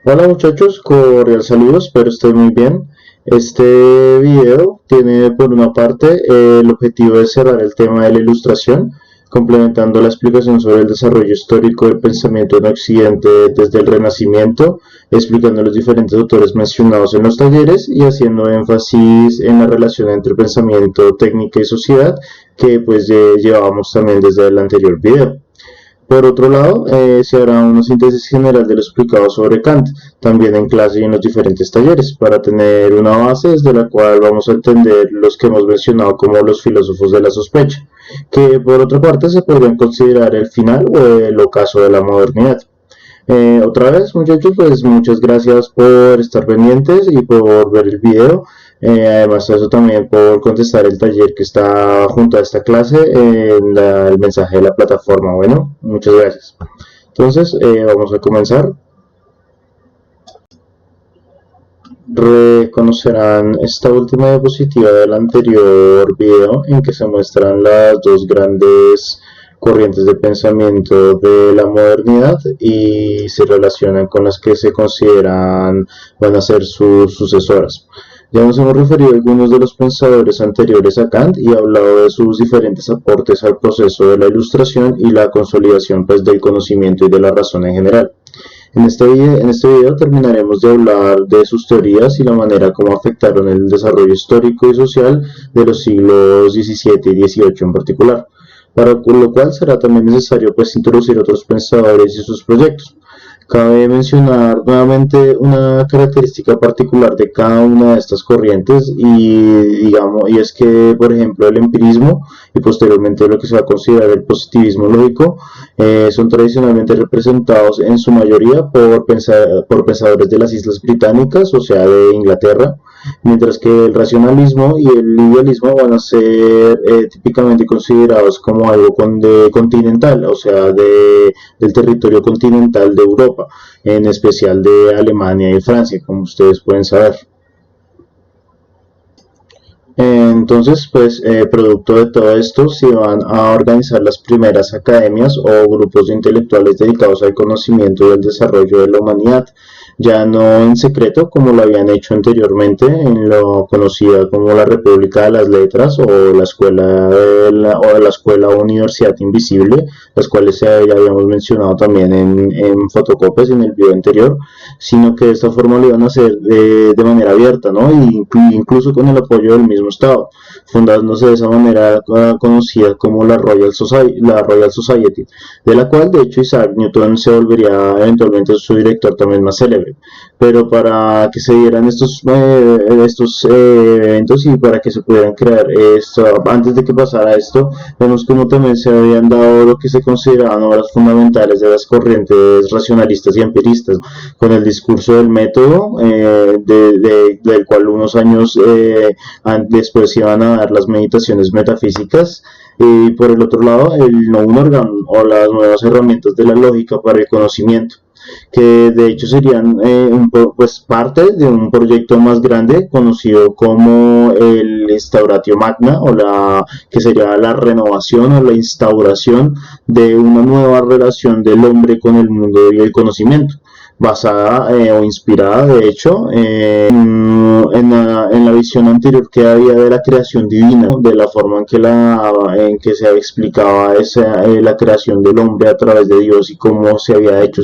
Hola muchachos, cordial saludos, espero estén muy bien. Este video tiene por una parte el objetivo de cerrar el tema de la ilustración, complementando la explicación sobre el desarrollo histórico del pensamiento en Occidente desde el Renacimiento, explicando los diferentes autores mencionados en los talleres y haciendo énfasis en la relación entre pensamiento, técnica y sociedad que pues llevábamos también desde el anterior video. Por otro lado, se hará una síntesis general de lo explicado sobre Kant, también en clase y en los diferentes talleres, para tener una base desde la cual vamos a entender los que hemos mencionado como los filósofos de la sospecha, que por otra parte se podrían considerar el final o el ocaso de la modernidad. Otra vez, muchachos, pues muchas gracias por estar pendientes y por ver el video. Además de eso, también por contestar el taller que está junto a esta clase en el mensaje de la plataforma. Bueno, muchas gracias. Entonces, vamos a comenzar. Reconocerán esta última diapositiva del anterior video en que se muestran las dos grandes corrientes de pensamiento de la modernidad y se relacionan con las que se consideran van a ser sus sucesoras. Ya nos hemos referido a algunos de los pensadores anteriores a Kant y hablado de sus diferentes aportes al proceso de la ilustración y la consolidación pues, del conocimiento y de la razón en general. En este video terminaremos de hablar de sus teorías y la manera como afectaron el desarrollo histórico y social de los siglos XVII y XVIII en particular, para lo cual será también necesario pues introducir otros pensadores y sus proyectos. Cabe mencionar nuevamente una característica particular de cada una de estas corrientes y es que, por ejemplo, el empirismo y posteriormente lo que se va a considerar el positivismo lógico son tradicionalmente representados en su mayoría por pensadores de las Islas Británicas, o sea, de Inglaterra, mientras que el racionalismo y el idealismo van a ser típicamente considerados como algo continental, o sea, del territorio continental de Europa, en especial de Alemania y Francia, como ustedes pueden saber. Entonces, pues, producto de todo esto, se van a organizar las primeras academias o grupos de intelectuales dedicados al conocimiento y al desarrollo de la humanidad, ya no en secreto como lo habían hecho anteriormente en lo conocida como la República de las Letras o la escuela o Universidad Invisible, las cuales ya habíamos mencionado también en fotocopias en el video anterior, sino que de esta forma lo iban a hacer de manera abierta, ¿no? Y incluso con el apoyo del mismo Estado, fundándose de esa manera conocida como la Royal Society, de la cual de hecho Isaac Newton se volvería eventualmente su director también más célebre. Pero para que se dieran estos eventos y para que se pudieran crear esto, antes de que pasara esto, vemos como también se habían dado lo que se consideraban obras fundamentales de las corrientes racionalistas y empiristas, con el discurso del método, del cual unos años después iban a dar las meditaciones metafísicas, y por el otro lado el Known Organ o las nuevas herramientas de la lógica para el conocimiento, que de hecho serían pues parte de un proyecto más grande conocido como el Instauratio Magna, que sería la renovación o la instauración de una nueva relación del hombre con el mundo y el conocimiento, basada o inspirada de hecho en la visión anterior que había de la creación divina, de la forma en que se explicaba la creación del hombre a través de Dios y cómo se había hecho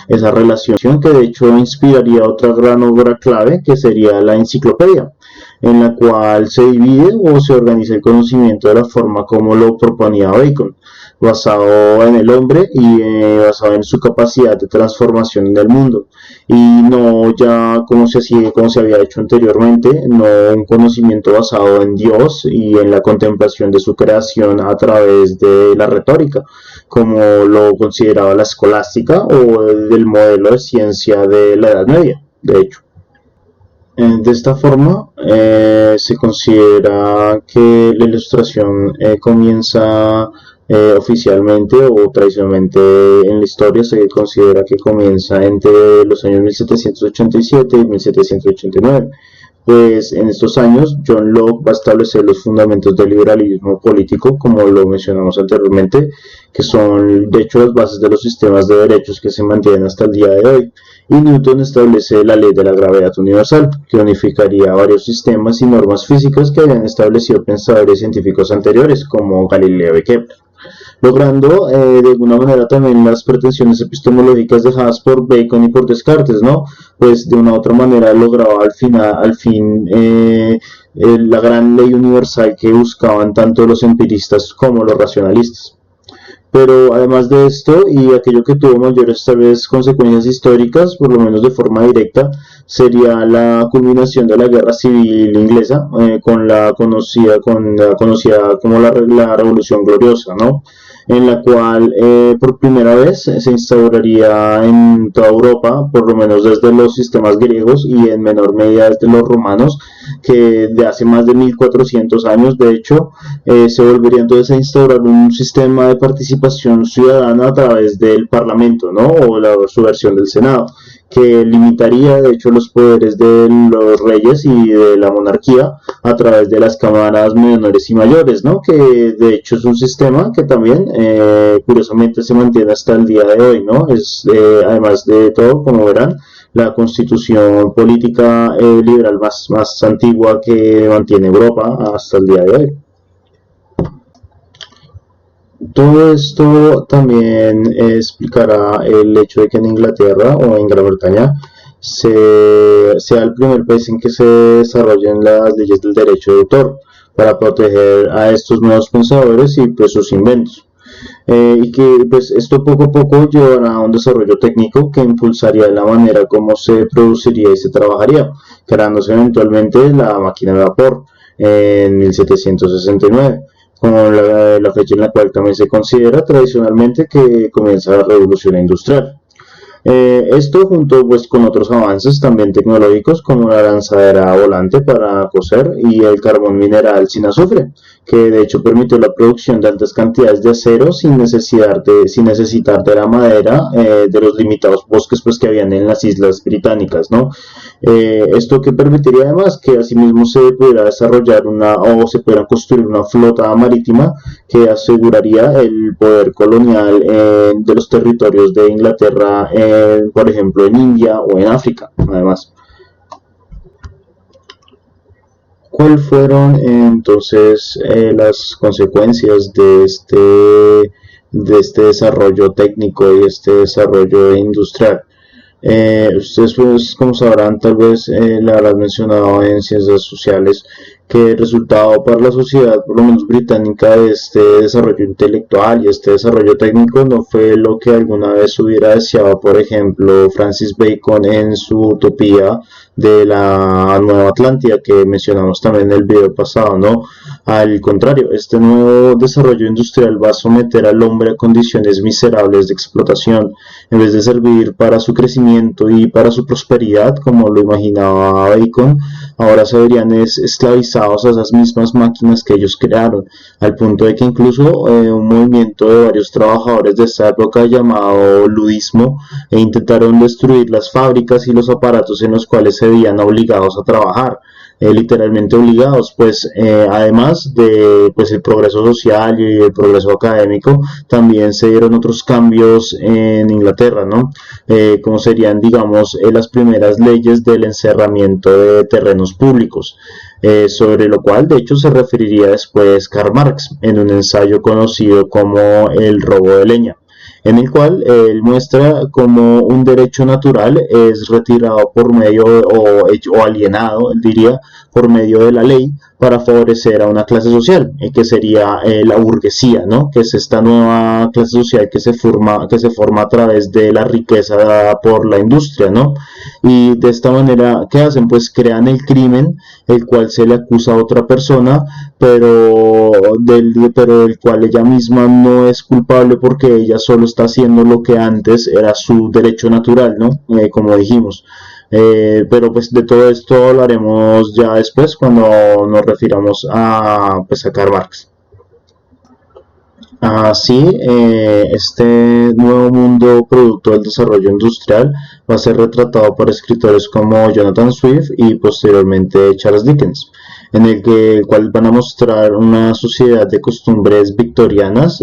esa relación, que de hecho inspiraría otra gran obra clave que sería la enciclopedia, en la cual se divide o se organiza el conocimiento de la forma como lo proponía Bacon, basado en el hombre y basado en su capacidad de transformación del mundo, y no ya como se había hecho anteriormente, no un conocimiento basado en Dios y en la contemplación de su creación a través de la retórica, como lo consideraba la escolástica o el modelo de ciencia de la Edad Media, de hecho. De esta forma, se considera que la ilustración comienza oficialmente o tradicionalmente en la historia se considera que comienza entre los años 1787 y 1789. Pues en estos años John Locke va a establecer los fundamentos del liberalismo político, como lo mencionamos anteriormente, que son de hecho las bases de los sistemas de derechos que se mantienen hasta el día de hoy, y Newton establece la ley de la gravedad universal, que unificaría varios sistemas y normas físicas que habían establecido pensadores científicos anteriores, como Galileo y Kepler, logrando de alguna manera también las pretensiones epistemológicas dejadas por Bacon y por Descartes, ¿no? Pues de una u otra manera lograba al fin la gran ley universal que buscaban tanto los empiristas como los racionalistas. Pero además de esto, y aquello que tuvo mayores tal vez consecuencias históricas, por lo menos de forma directa, sería la culminación de la Guerra Civil Inglesa, con la conocida como la Revolución Gloriosa, ¿no? En la cual por primera vez se instauraría en toda Europa, por lo menos desde los sistemas griegos y en menor medida desde los romanos, que de hace más de 1400 años, de hecho, se volvería entonces a instaurar un sistema de participación ciudadana a través del Parlamento, ¿no? O su versión del Senado, que limitaría de hecho los poderes de los reyes y de la monarquía a través de las cámaras menores y mayores, ¿no? Que de hecho es un sistema que también curiosamente se mantiene hasta el día de hoy, ¿no? Es además de todo, como verán, la constitución política liberal más antigua que mantiene Europa hasta el día de hoy. Todo esto también explicará el hecho de que en Inglaterra o en Gran Bretaña sea el primer país en que se desarrollen las leyes del derecho de autor para proteger a estos nuevos pensadores y pues sus inventos. Y que pues esto poco a poco llevará a un desarrollo técnico que impulsaría la manera como se produciría y se trabajaría, creándose eventualmente la máquina de vapor en 1769, como la fecha en la cual también se considera tradicionalmente que comienza la revolución industrial. Esto junto pues con otros avances también tecnológicos como la lanzadera volante para coser y el carbón mineral sin azufre, que de hecho permitió la producción de altas cantidades de acero sin necesitar de la madera de los limitados bosques pues que habían en las islas británicas, ¿no? Esto que permitiría además que asimismo se pudiera desarrollar o se pudiera construir una flota marítima que aseguraría el poder colonial de los territorios de Inglaterra, por ejemplo en India o en África, además. ¿Cuáles fueron entonces las consecuencias de este desarrollo técnico y este desarrollo industrial? Ustedes pues, como sabrán, tal vez le habrán mencionado en ciencias sociales que el resultado para la sociedad, por lo menos británica, de este desarrollo intelectual y este desarrollo técnico no fue lo que alguna vez hubiera deseado, por ejemplo, Francis Bacon en su utopía de la Nueva Atlántida que mencionamos también en el video pasado, ¿no? Al contrario, este nuevo desarrollo industrial va a someter al hombre a condiciones miserables de explotación, en vez de servir para su crecimiento y para su prosperidad, como lo imaginaba Bacon. Ahora se verían esclavizados a esas mismas máquinas que ellos crearon, al punto de que incluso un movimiento de varios trabajadores de esta época llamado ludismo intentaron destruir las fábricas y los aparatos en los cuales se veían obligados a trabajar. Literalmente obligados, pues además de pues el progreso social y el progreso académico, también se dieron otros cambios en Inglaterra, ¿no? Como serían, digamos, las primeras leyes del encerramiento de terrenos públicos, sobre lo cual de hecho se referiría después Karl Marx en un ensayo conocido como El robo de leña, en el cual él muestra cómo un derecho natural es retirado por medio o alienado, él diría, por medio de la ley para favorecer a una clase social, que sería la burguesía, ¿no? Que es esta nueva clase social que se forma a través de la riqueza dada por la industria, ¿no? Y de esta manera, ¿qué hacen? Pues crean el crimen, el cual se le acusa a otra persona, pero del cual ella misma no es culpable porque ella solo está haciendo lo que antes era su derecho natural, ¿no? Como dijimos. Pero pues de todo esto hablaremos ya después cuando nos refiramos pues a Karl Marx. Así, este nuevo mundo producto del desarrollo industrial va a ser retratado por escritores como Jonathan Swift y posteriormente Charles Dickens, en el cual van a mostrar una sociedad de costumbres victorianas,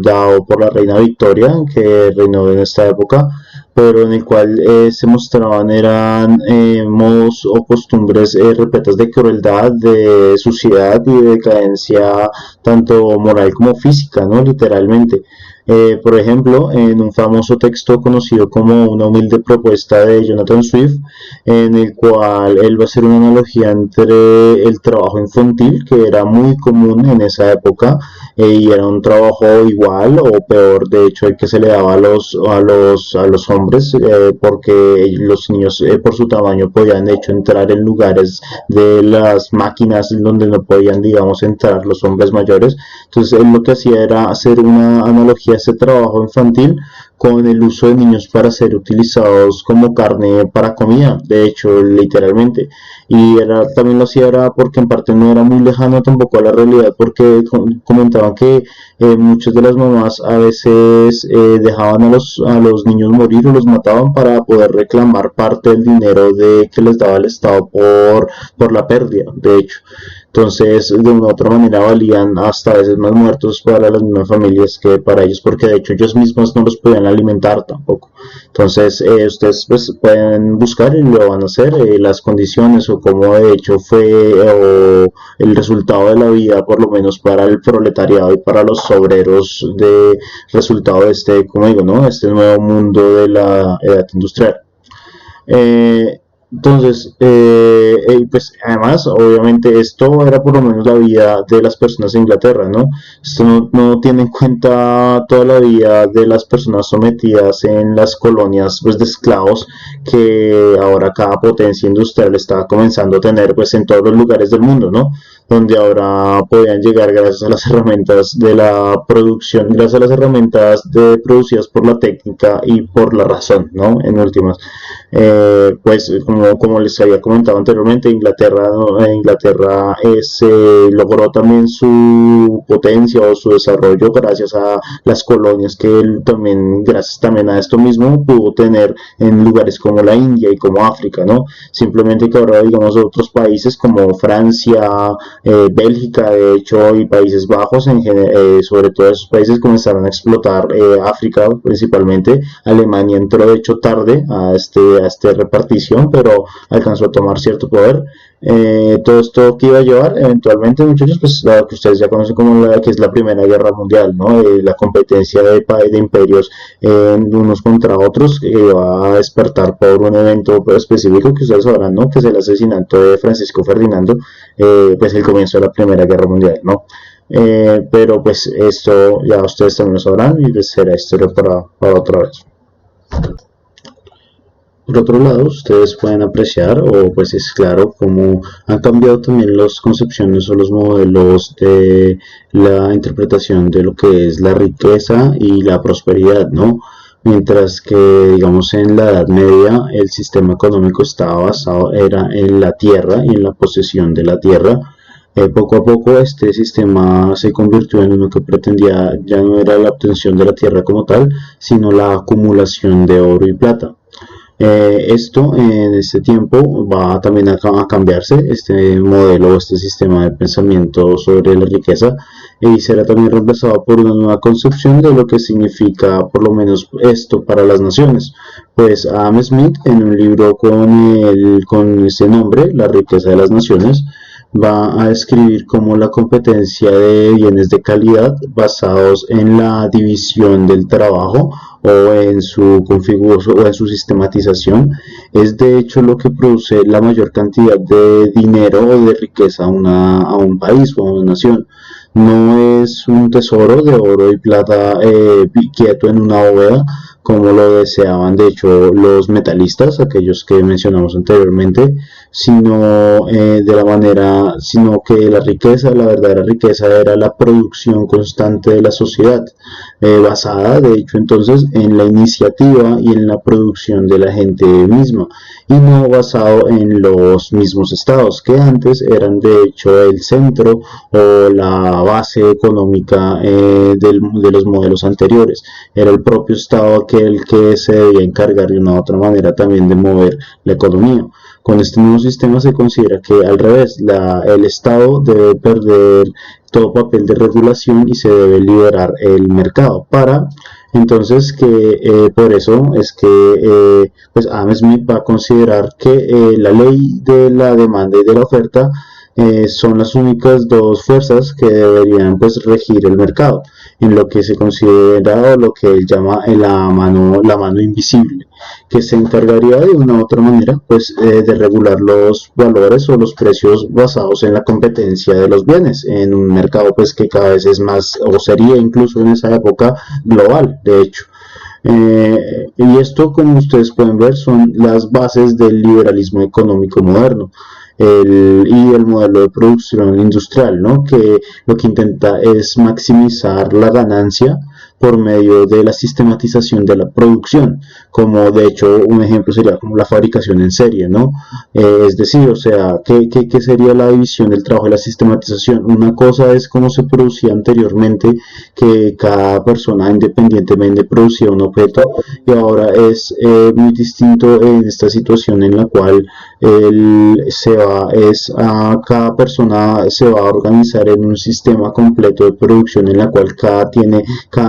dado por la reina Victoria, que reinó en esta época, pero en el cual se mostraban eran modos o costumbres repletas de crueldad, de suciedad y de decadencia tanto moral como física, ¿no? Literalmente. Por ejemplo, en un famoso texto conocido como Una humilde propuesta de Jonathan Swift, en el cual él va a hacer una analogía entre el trabajo infantil, que era muy común en esa época, y era un trabajo igual o peor, de hecho, el que se le daba a los hombres, porque los niños por su tamaño podían de hecho entrar en lugares de las máquinas donde no podían, digamos, entrar los hombres mayores. Entonces él lo que hacía era hacer una analogía a ese trabajo infantil con el uso de niños para ser utilizados como carne para comida, de hecho, literalmente. Y era, también lo hacía era porque en parte no era muy lejano tampoco a la realidad, porque comentaban que muchas de las mamás a veces dejaban a los niños morir o los mataban para poder reclamar parte del dinero de que les daba el Estado por la pérdida, de hecho. Entonces, de una u otra manera valían hasta a veces más muertos para las mismas familias que para ellos, porque de hecho ellos mismos no los podían alimentar tampoco. Entonces, ustedes pues, pueden buscar y lo van a hacer, las condiciones o cómo de hecho fue o el resultado de la vida, por lo menos para el proletariado y para los obreros, de resultado de este, como digo, ¿no? Este nuevo mundo de la edad industrial. Eh, entonces, pues además, obviamente esto era por lo menos la vida de las personas de Inglaterra, ¿no? Esto no tiene en cuenta toda la vida de las personas sometidas en las colonias pues, de esclavos que ahora cada potencia industrial está comenzando a tener pues en todos los lugares del mundo, ¿no? Donde ahora podían llegar gracias a las herramientas de la producción, gracias a las herramientas producidas por la técnica y por la razón, ¿no? En últimas. Pues como les había comentado anteriormente, Inglaterra, ¿no? Inglaterra logró también su potencia o su desarrollo gracias a las colonias que él también, gracias también a esto mismo, pudo tener en lugares como la India y como África, ¿no? Simplemente que ahora, digamos, otros países como Francia, Bélgica, de hecho, y Países Bajos, sobre todo esos países comenzaron a explotar África principalmente. Alemania entró de hecho tarde a esta repartición, pero alcanzó a tomar cierto poder. Todo esto que iba a llevar eventualmente, muchachos, pues la que ustedes ya conocen como la que es la Primera Guerra Mundial, ¿no? La competencia de imperios unos contra otros, que va a despertar por un evento específico que ustedes sabrán, ¿no? Que es el asesinato de Francisco Ferdinando, pues el comienzo de la Primera Guerra Mundial, ¿no? Pero pues esto ya ustedes también lo sabrán y les será historia para otra vez. Por otro lado, ustedes pueden apreciar, o pues es claro, cómo han cambiado también las concepciones o los modelos de la interpretación de lo que es la riqueza y la prosperidad, ¿no? Mientras que, digamos, en la Edad Media el sistema económico estaba basado era en la tierra y en la posesión de la tierra. Poco a poco este sistema se convirtió en uno que pretendía ya no era la obtención de la tierra como tal, sino la acumulación de oro y plata. Esto en este tiempo va también a cambiarse, este modelo, este sistema de pensamiento sobre la riqueza, y será también reemplazado por una nueva concepción de lo que significa por lo menos esto para las naciones. Pues Adam Smith, en un libro con ese nombre, La riqueza de las naciones, va a describir cómo la competencia de bienes de calidad basados en la división del trabajo o en su configuración o en su sistematización es de hecho lo que produce la mayor cantidad de dinero o de riqueza a un país o a una nación. No es un tesoro de oro y plata quieto en una bóveda como lo deseaban de hecho los metalistas, aquellos que mencionamos anteriormente, sino que la riqueza, la verdadera riqueza era la producción constante de la sociedad, basada de hecho entonces en la iniciativa y en la producción de la gente misma, y no basado en los mismos estados que antes eran de hecho el centro o la base económica de los modelos anteriores. Era el propio estado aquel que se debía encargar de una u otra manera también de mover la economía. Con este nuevo sistema se considera que al revés, el Estado debe perder todo papel de regulación y se debe liberar el mercado para Entonces, que por eso es que pues Adam Smith va a considerar que la ley de la demanda y de la oferta son las únicas dos fuerzas que deberían pues regir el mercado, en lo que se considera o lo que él llama la mano invisible, que se encargaría de una u otra manera pues de regular los valores o los precios basados en la competencia de los bienes en un mercado pues que cada vez es más, o sería incluso en esa época, global, de hecho. Y esto, como ustedes pueden ver, son las bases del liberalismo económico moderno y el modelo de producción industrial, ¿no? Que lo que intenta es maximizar la ganancia por medio de la sistematización de la producción, como de hecho un ejemplo sería como la fabricación en serie, ¿no? Es decir, o sea, ¿qué sería la división del trabajo y la sistematización? Una cosa es cómo se producía anteriormente, que cada persona independientemente producía un objeto, y ahora es muy distinto en esta situación en la cual cada persona se va a organizar en un sistema completo de producción en la cual cada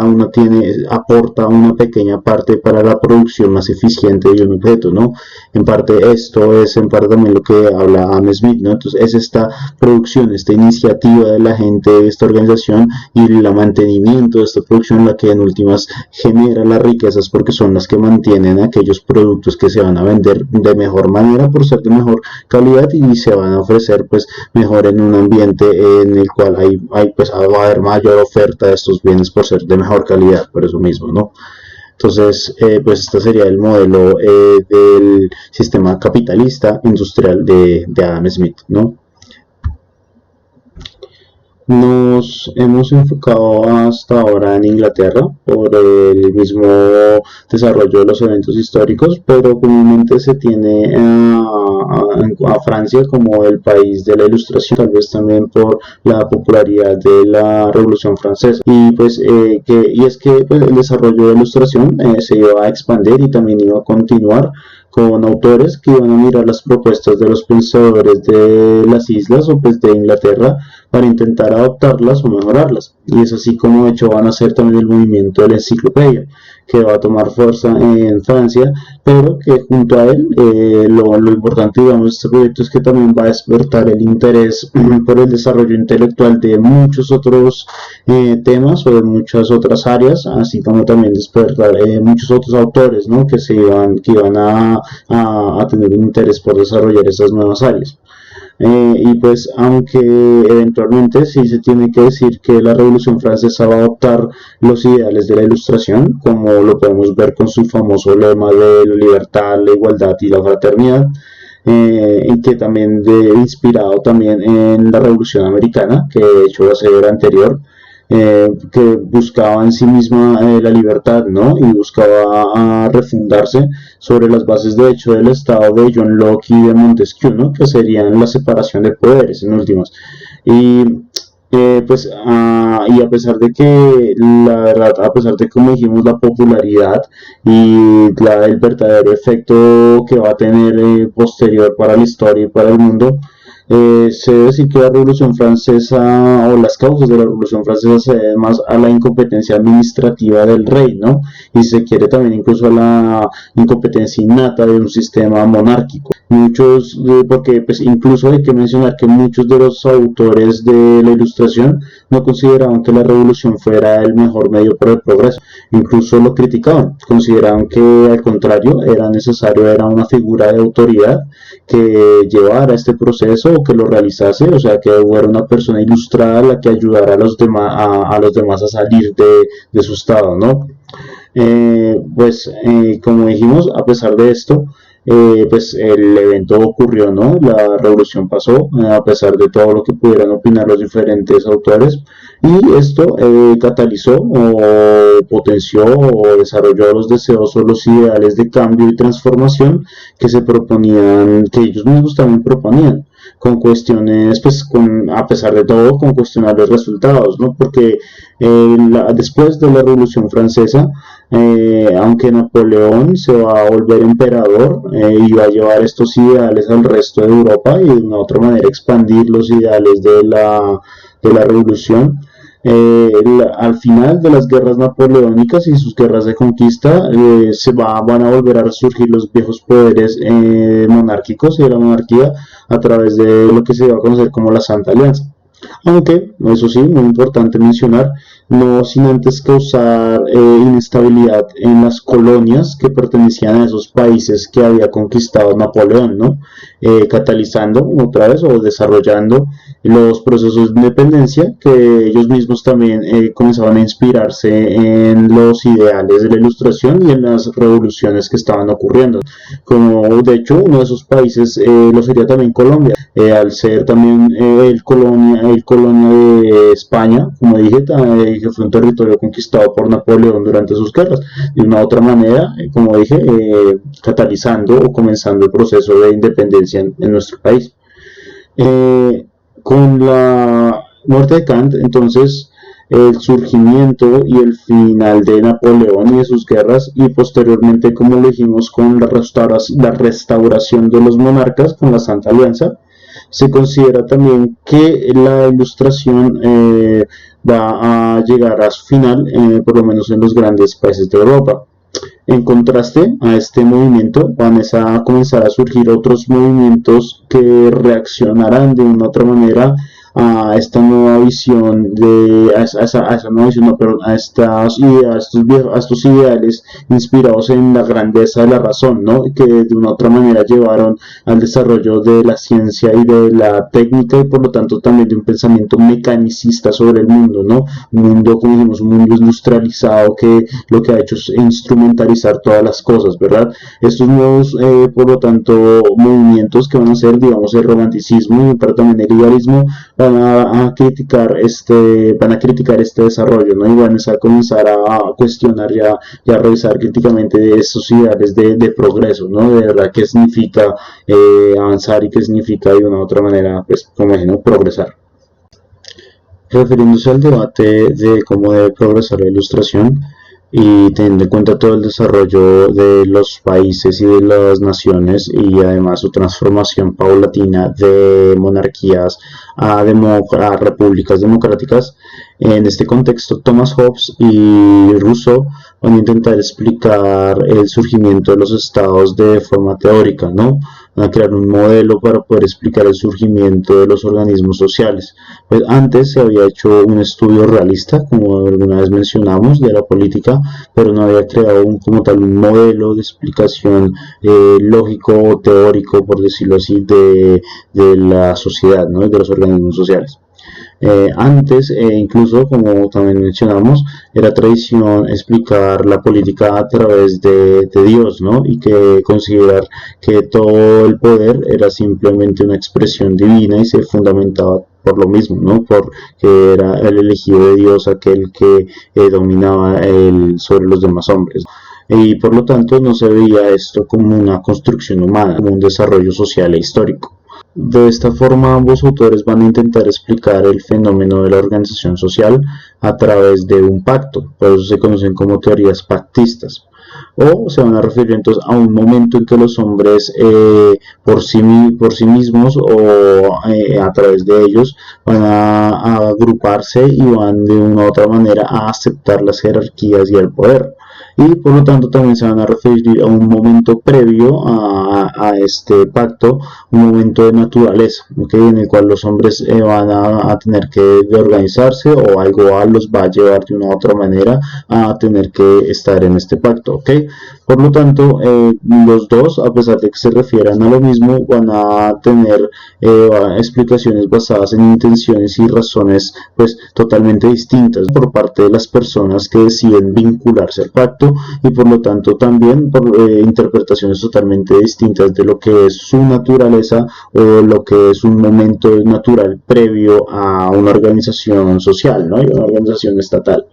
uno aporta una pequeña parte para la producción más eficiente de un objeto, ¿no? En parte esto es en parte también lo que habla Adam Smith, ¿no? Entonces es esta producción, esta iniciativa de la gente de esta organización y el mantenimiento de esta producción la que en últimas genera las riquezas, porque son las que mantienen aquellos productos que se van a vender de mejor manera por ser de mejor calidad y se van a ofrecer pues mejor en un ambiente en el cual pues va a haber mayor oferta de estos bienes por ser de mejor calidad, por eso mismo, ¿no? Entonces, pues este sería el modelo del sistema capitalista industrial de Adam Smith, ¿no? Nos hemos enfocado hasta ahora en Inglaterra por el mismo desarrollo de los eventos históricos, pero comúnmente se tiene a Francia como el país de la Ilustración, tal vez también por la popularidad de la Revolución Francesa. Y pues es que pues, el desarrollo de la Ilustración se iba a expandir y también iba a continuar con autores que iban a mirar las propuestas de los pensadores de las islas o pues de Inglaterra para intentar adoptarlas o mejorarlas. Y es así como de hecho van a hacer también el movimiento de la enciclopedia, que va a tomar fuerza en Francia, pero que junto a él lo importante digamos de este proyecto es que también va a despertar el interés por el desarrollo intelectual de muchos otros temas o de muchas otras áreas, así como también despertar muchos otros autores, ¿no? que iban a tener un interés por desarrollar esas nuevas áreas. Y pues aunque eventualmente sí se tiene que decir que la Revolución Francesa va a adoptar los ideales de la Ilustración, como lo podemos ver con su famoso lema de la libertad, la igualdad y la fraternidad, y que también inspirado también en la Revolución Americana, que de hecho va a ser anterior, que buscaba en sí misma la libertad, ¿no? Y buscaba refundarse sobre las bases de hecho del Estado de John Locke y de Montesquieu, ¿no? Que serían la separación de poderes en últimas. Y y a pesar de que la verdad, a pesar de como dijimos la popularidad y el verdadero efecto que va a tener posterior para la historia y para el mundo, se debe decir que la Revolución Francesa o las causas de la Revolución Francesa se deben más a la incompetencia administrativa del rey, ¿no? Y se quiere también incluso a la incompetencia innata de un sistema monárquico. Porque pues incluso hay que mencionar que muchos de los autores de la Ilustración no consideraban que la revolución fuera el mejor medio para el progreso, incluso lo criticaban, consideraban que al contrario era una figura de autoridad que llevara este proceso o que lo realizase, o sea que fuera una persona ilustrada la que ayudara a los demás a salir de su estado, ¿no? Como dijimos, a pesar de esto, pues el evento ocurrió, ¿no? La revolución pasó, a pesar de todo lo que pudieran opinar los diferentes autores, y esto catalizó o potenció o desarrolló los deseos o los ideales de cambio y transformación que se proponían, que ellos mismos también proponían con cuestiones, pues a pesar de todo, con cuestionables resultados, ¿no? Porque después de la Revolución Francesa, aunque Napoleón se va a volver emperador y va a llevar estos ideales al resto de Europa y de una otra manera expandir los ideales de la revolución, Al final de las guerras napoleónicas y sus guerras de conquista, van a volver a resurgir los viejos poderes monárquicos y de la monarquía a través de lo que se va a conocer como la Santa Alianza. Aunque, eso sí, muy importante mencionar, no sin antes causar inestabilidad en las colonias que pertenecían a esos países que había conquistado Napoleón, ¿no? Catalizando otra vez o desarrollando los procesos de independencia que ellos mismos también comenzaban a inspirarse en los ideales de la Ilustración y en las revoluciones que estaban ocurriendo. Como de hecho uno de esos países lo sería también Colombia, al ser también el colonia de España, como dije, que fue un territorio conquistado por Napoleón durante sus guerras, de una u otra manera, como dije, catalizando o comenzando el proceso de independencia en nuestro país. Con la muerte de Kant, entonces, el surgimiento y el final de Napoleón y de sus guerras, y posteriormente, como lo dijimos, con la restauración de los monarcas con la Santa Alianza, se considera también que la Ilustración va a llegar a su final, por lo menos en los grandes países de Europa. En contraste a este movimiento, van a comenzar a surgir otros movimientos que reaccionarán de una u otra manera a esta nueva visión a estos ideales inspirados en la grandeza de la razón, ¿no? Que de una u otra manera llevaron al desarrollo de la ciencia y de la técnica, y por lo tanto también de un pensamiento mecanicista sobre el mundo, ¿no? Un mundo, como dijimos, un mundo industrializado que lo que ha hecho es instrumentalizar todas las cosas, ¿verdad? Estos nuevos, por lo tanto, movimientos que van a ser, digamos, el romanticismo, pero también el idealismo, van a criticar este desarrollo, ¿no? Y van a comenzar a cuestionar y a revisar críticamente de estos ideales de progreso, ¿no? De verdad, qué significa avanzar y qué significa de una u otra manera, pues, como imagino, progresar. Refiriéndose al debate de cómo debe progresar la Ilustración, y teniendo en cuenta todo el desarrollo de los países y de las naciones, y además su transformación paulatina de monarquías a repúblicas democráticas, en este contexto Thomas Hobbes y Rousseau van a intentar explicar el surgimiento de los estados de forma teórica, ¿no? Van a crear un modelo para poder explicar el surgimiento de los organismos sociales. Pues antes se había hecho un estudio realista, como alguna vez mencionamos, de la política, pero no había creado como tal un modelo de explicación lógico o teórico, por decirlo así, de la sociedad, ¿no? De los organismos sociales. Antes, incluso como también mencionamos, era tradición explicar la política a través de Dios, ¿no? Y que considerar que todo el poder era simplemente una expresión divina y se fundamentaba por lo mismo, ¿no? Porque era el elegido de Dios aquel que dominaba sobre los demás hombres. Y por lo tanto no se veía esto como una construcción humana, como un desarrollo social e histórico. De esta forma, ambos autores van a intentar explicar el fenómeno de la organización social a través de un pacto, por eso se conocen como teorías pactistas. O se van a referir entonces a un momento en que los hombres por sí mismos o a través de ellos van a agruparse y van de una u otra manera a aceptar las jerarquías y el poder. Y por lo tanto también se van a referir a un momento previo a este pacto, un momento de naturaleza, ¿okay? En el cual los hombres van a tener que organizarse, o algo los va a llevar de una u otra manera a tener que estar en este pacto, ¿okay? Por lo tanto, los dos, a pesar de que se refieran a lo mismo, van a tener explicaciones basadas en intenciones y razones pues totalmente distintas por parte de las personas que deciden vincularse al pacto, y por lo tanto también por interpretaciones totalmente distintas de lo que es su naturaleza o lo que es un momento natural previo a una organización social, ¿no? Y una organización estatal.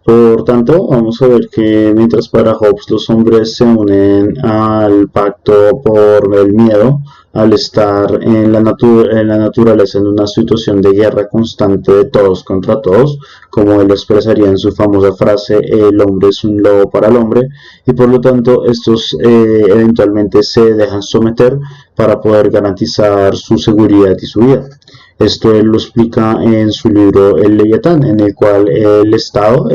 Por tanto, vamos a ver que mientras para Hobbes los hombres se unen al pacto por el miedo, al estar en la naturaleza en una situación de guerra constante de todos contra todos, como él expresaría en su famosa frase, el hombre es un lobo para el hombre, y por lo tanto estos eventualmente se dejan someter para poder garantizar su seguridad y su vida. Esto él lo explica en su libro El Leviatán, en el cual el Estado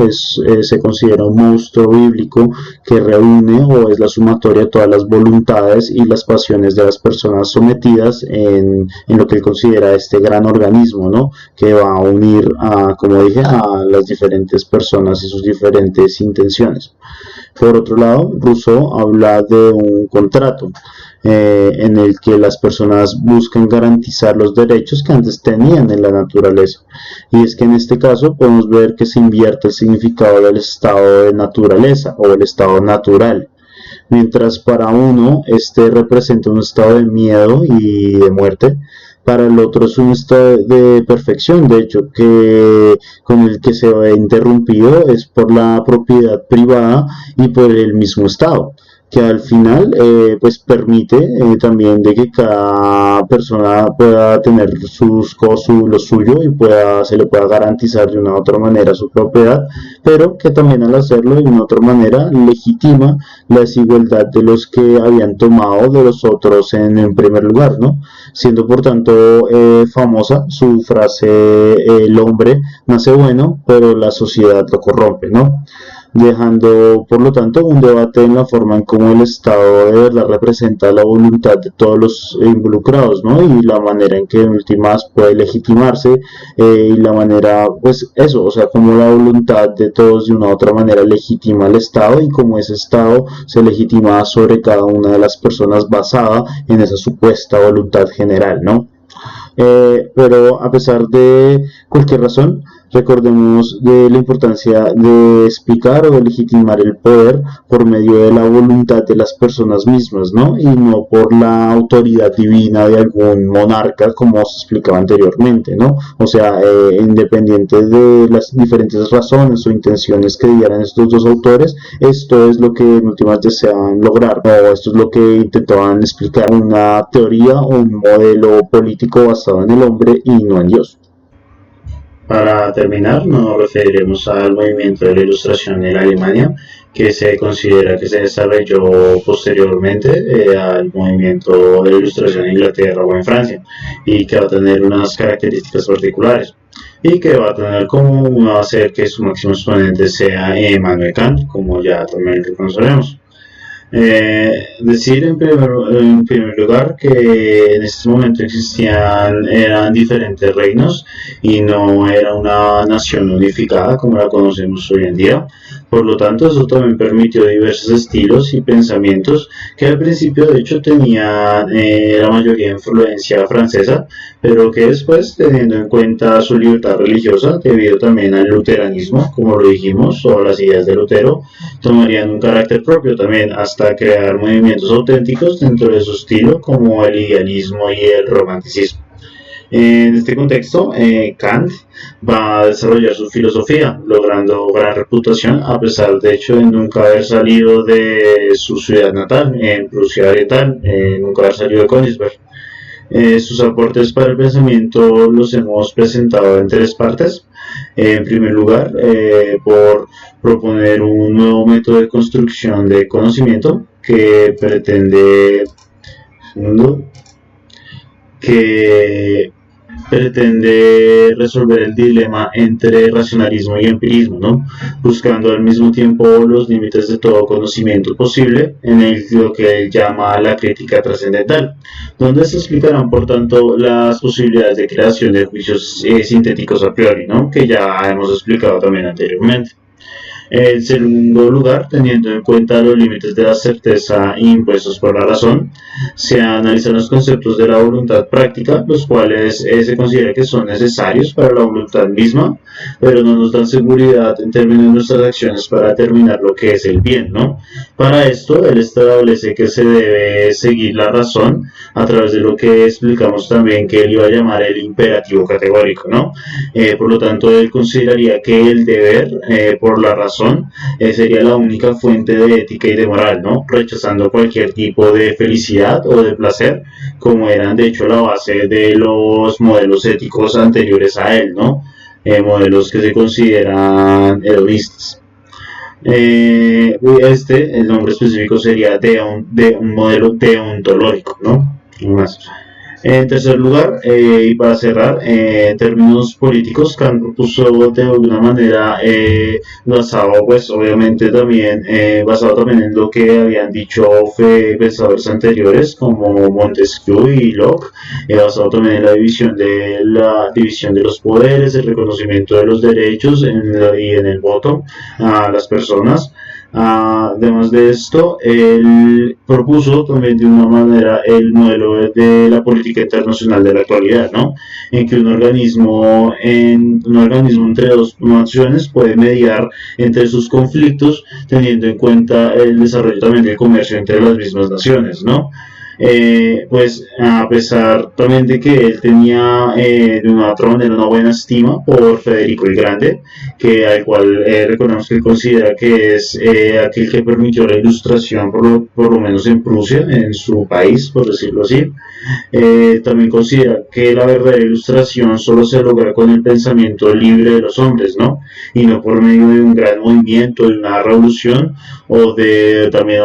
se considera un monstruo bíblico que reúne o es la sumatoria de todas las voluntades y las pasiones de las personas sometidas en lo que él considera este gran organismo, ¿no? Que va a unir, como dije, a las diferentes personas y sus diferentes intenciones. Por otro lado, Rousseau habla de un contrato en el que las personas buscan garantizar los derechos que antes tenían en la naturaleza. Y es que en este caso podemos ver que se invierte el significado del estado de naturaleza o el estado natural. Mientras para uno este representa un estado de miedo y de muerte, para el otro es un estado de perfección, de hecho, que con el que se ve interrumpido es por la propiedad privada y por el mismo Estado, que al final pues permite también de que cada persona pueda tener lo suyo y se le pueda garantizar de una u otra manera su propiedad, pero que también al hacerlo de una u otra manera legitima la desigualdad de los que habían tomado de los otros en primer lugar, ¿no? Siendo por tanto famosa su frase, el hombre nace bueno, pero la sociedad lo corrompe, ¿no? Dejando por lo tanto un debate en la forma en cómo el Estado de verdad representa la voluntad de todos los involucrados, ¿no? Y la manera en que en últimas puede legitimarse y la manera, pues eso, o sea, como la voluntad de todos de una u otra manera legitima al Estado y cómo ese Estado se legitima sobre cada una de las personas basada en esa supuesta voluntad general, ¿no? Pero a pesar de cualquier razón, recordemos de la importancia de explicar o de legitimar el poder por medio de la voluntad de las personas mismas, ¿no? Y no por la autoridad divina de algún monarca, como se explicaba anteriormente, ¿no? O sea, independiente de las diferentes razones o intenciones que dieran estos dos autores, esto es lo que en últimas deseaban lograr, o esto es lo que intentaban explicar, una teoría o un modelo político basado en el hombre y no en Dios. Para terminar, nos referiremos al movimiento de la Ilustración en Alemania, que se considera que se desarrolló posteriormente al movimiento de la Ilustración en Inglaterra o en Francia, y que va a tener unas características particulares, y que va a tener como va a hacer que su máximo exponente sea Immanuel Kant, como ya también lo conocemos. Decir en primer lugar que en este momento eran diferentes reinos y no era una nación unificada como la conocemos hoy en día. Por lo tanto, eso también permitió diversos estilos y pensamientos que al principio de hecho tenían la mayoría de influencia francesa, pero que después, teniendo en cuenta su libertad religiosa, debido también al luteranismo, como lo dijimos, o a las ideas de Lutero, tomarían un carácter propio también hasta crear movimientos auténticos dentro de su estilo, como el idealismo y el romanticismo. En este contexto, Kant va a desarrollar su filosofía, logrando gran reputación a pesar de hecho de nunca haber salido de su ciudad natal, en Prusia Oriental, nunca haber salido de Königsberg. Sus aportes para el pensamiento los hemos presentado en tres partes. En primer lugar, por proponer un nuevo método de construcción de conocimiento que pretende resolver el dilema entre racionalismo y empirismo, ¿no? Buscando al mismo tiempo los límites de todo conocimiento posible en lo que él llama la crítica trascendental, donde se explicarán por tanto las posibilidades de creación de juicios sintéticos a priori, ¿no? Que ya hemos explicado también anteriormente. En segundo lugar, teniendo en cuenta los límites de la certeza impuestos por la razón, se analizan los conceptos de la voluntad práctica, los cuales se considera que son necesarios para la voluntad misma, pero no nos dan seguridad en términos de nuestras acciones para determinar lo que es el bien, ¿no? Para esto, él establece que se debe seguir la razón a través de lo que explicamos también que él iba a llamar el imperativo categórico, ¿no? Por lo tanto, él consideraría que el deber por la razón sería la única fuente de ética y de moral, ¿no? Rechazando cualquier tipo de felicidad o de placer, como eran de hecho la base de los modelos éticos anteriores a él, ¿no? Modelos que se consideran hedonistas. El nombre específico sería de un modelo deontológico, ¿no? Más. En tercer lugar, y para cerrar, en términos políticos, Kant propuso de alguna manera basado, pues obviamente también basado también en lo que habían dicho pensadores anteriores como Montesquieu y Locke, basado también en la división de los poderes, el reconocimiento de los derechos y en el voto a las personas. Además de esto, él propuso también de una manera el modelo de la política internacional de la actualidad, ¿no? En que un organismo entre dos naciones puede mediar entre sus conflictos, teniendo en cuenta el desarrollo también del comercio entre las mismas naciones, ¿no? Pues a pesar también de que él tenía de una otra manera una buena estima por Federico el Grande, que al cual recordemos que él considera que es aquel que permitió la ilustración por lo menos en Prusia, en su país, por decirlo así. También considera que la verdadera ilustración solo se logra con el pensamiento libre de los hombres, ¿no? Y no por medio de un gran movimiento, de una revolución, o también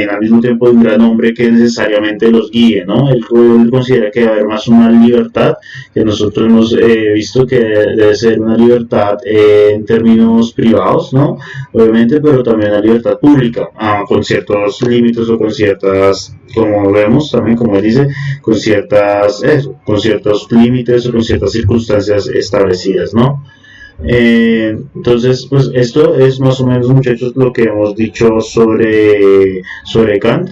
al mismo tiempo de un gran hombre que necesariamente los guíe, ¿no? Él considera que debe haber más una libertad, que nosotros hemos visto que debe ser una libertad en términos privados, ¿no? Obviamente, pero también la libertad pública, con ciertos límites o con ciertas, como vemos también, como él dice, con ciertos límites o con ciertas circunstancias establecidas, ¿no? Entonces, pues esto es más o menos, muchachos, lo que hemos dicho sobre Kant.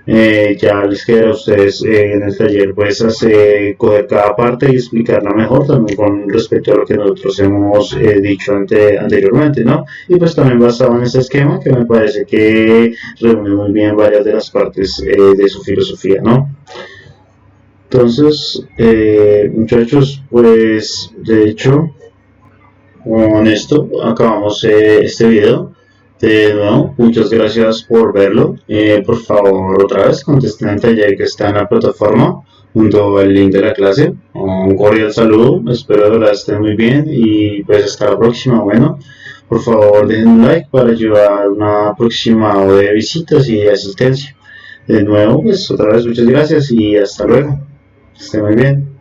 Ya les queda a ustedes en el taller pues coger cada parte y explicarla mejor también con respecto a lo que nosotros hemos dicho anteriormente, ¿no? Y pues también basado en este esquema que me parece que reúne muy bien varias de las partes de su filosofía, ¿no? Entonces, muchachos, pues de hecho con esto acabamos este video. De nuevo, muchas gracias por verlo. Por favor, otra vez contesten el taller que está en la plataforma junto al link de la clase. Un cordial saludo, espero de verdad estén muy bien y pues hasta la próxima. Bueno, por favor dejen un like para ayudar a un aproximado de visitas y de asistencia. De nuevo, pues otra vez muchas gracias y hasta luego. Estén muy bien.